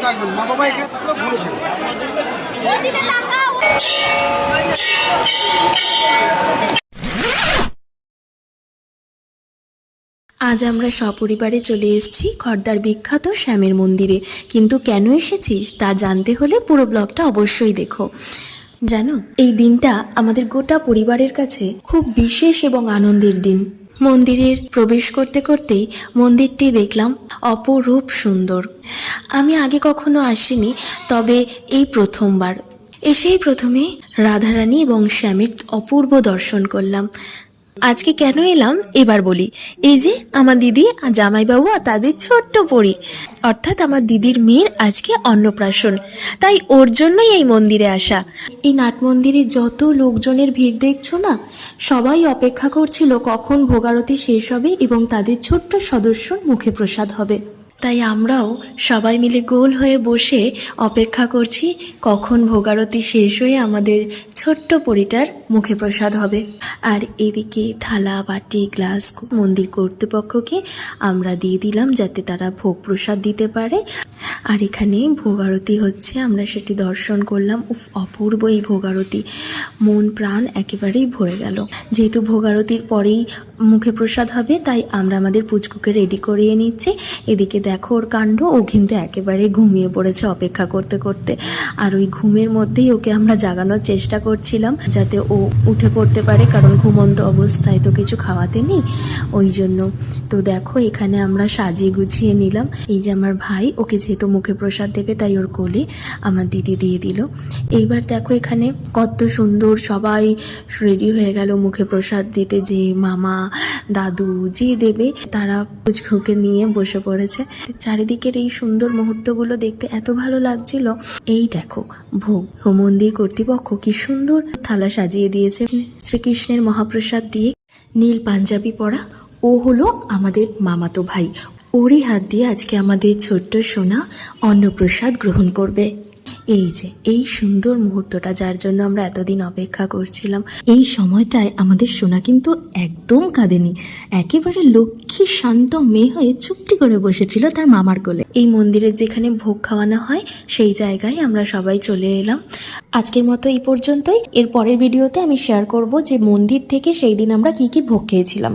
থাকবেন, মা বাবা এখানে থাকলে ঘুরে আজ আমরা সপরিবারে চলে এসেছি খড়দার বিখ্যাত শ্যামের মন্দিরে। কিন্তু কেন এসেছি তা জানতে হলে পুরো ব্লগটা অবশ্যই দেখো। জানো, এই দিনটা আমাদের গোটা পরিবারের কাছে খুব বিশেষ এবং আনন্দের দিন। মন্দিরের প্রবেশ করতে করতেই মন্দিরটি দেখলাম অপরূপ সুন্দর। আমি আগে কখনো আসিনি, তবে এই প্রথমবার এসেই প্রথমে রাধারানী এবং শ্যামের অপূর্ব দর্শন করলাম। আজকে কেন এলাম এবার বলি। এই যে আমার দিদি আর জামাইবাবু আর তাদের ছোট্ট পরী, অর্থাৎ আমার দিদির মেয়ের আজকে অন্নপ্রাশন, তাই ওর জন্যই এই মন্দিরে আসা। এই নাট মন্দিরে যত লোকজনের ভিড় দেখছো না, সবাই অপেক্ষা করছিল কখন ভোগারতি শেষ হবে এবং তাদের ছোট্ট সদস্যর মুখে প্রসাদ হবে। তাই আমরাও সবাই মিলে গোল হয়ে বসে অপেক্ষা করছি কখন ভোগারতি শেষ হয়ে আমাদের ছোট্ট পরিটার মুখে প্রসাদ হবে। আর এদিকে থালা বাটি গ্লাস মন্দির কর্তৃপক্ষকে আমরা দিয়ে দিলাম যাতে তারা ভোগ প্রসাদ দিতে পারে। আর এখানে ভোগারতি হচ্ছে, আমরা সেটি দর্শন করলাম। অপূর্ব এই ভোগারতি, মন প্রাণ একেবারেই ভরে গেল। যেহেতু ভোগারতির পরেই মুখে প্রসাদ হবে, তাই আমরা আমাদের পুচকুকে রেডি করিয়ে নিচ্ছি। এদিকে দেখো ওর কাণ্ড, ও কিন্তু একেবারে ঘুমিয়ে পড়েছে অপেক্ষা করতে করতে। আর ওই ঘুমের মধ্যেই ওকে আমরা জাগানোর চেষ্টা করছিলাম যাতে ও উঠে পড়তে পারে, কারণ ঘুমন্ত অবস্থায় তো কিছু খাওয়াতে নেই, ওই জন্য। তো দেখো এখানে আমরা সাজিয়ে গুছিয়ে নিলাম। এই যে আমার ভাই, ওকে যেহেতু মুখে প্রসাদ দেবে তাই ওর কোলে আমার দিদি দিয়ে দিল। এইবার দেখো এখানে কত সুন্দর সবাই রেডি হয়ে গেল মুখে প্রসাদ দিতে। যে মামা দাদু যে দেবে তারা পুচকুকে নিয়ে বসে পড়েছে। চারিদিকের এই সুন্দর মুহূর্তগুলো দেখতে এত ভালো লাগছিল। এই দেখো ভোগ, মন্দির কর্তৃপক্ষ কি সুন্দর থালা সাজিয়ে দিয়েছে শ্রীকৃষ্ণের মহাপ্রসাদ দিয়ে। নীল পাঞ্জাবি পরা ও হলো আমাদের মামাতো ভাই, ওরই হাত দিয়ে আজকে আমাদের ছোট্ট সোনা অন্নপ্রসাদ গ্রহণ করবে। এই যে এই সুন্দর মুহূর্তটা যার জন্য আমরা এতদিন অপেক্ষা করছিলাম, এই সময়টায় আমাদের সোনা কিন্তু একদম কাঁদেনি, একেবারে লক্ষ্মী শান্ত মেয়ে হয়ে চুপটি করে বসেছিল তার মামার কোলে। এই মন্দিরের যেখানে ভোগ খাওয়ানো হয় সেই জায়গায় আমরা সবাই চলে এলাম। আজকের মতো এই পর্যন্তই। এর পরের ভিডিওতে আমি শেয়ার করব যে মন্দির থেকে সেই দিন আমরা কি কি ভোগ খেয়েছিলাম।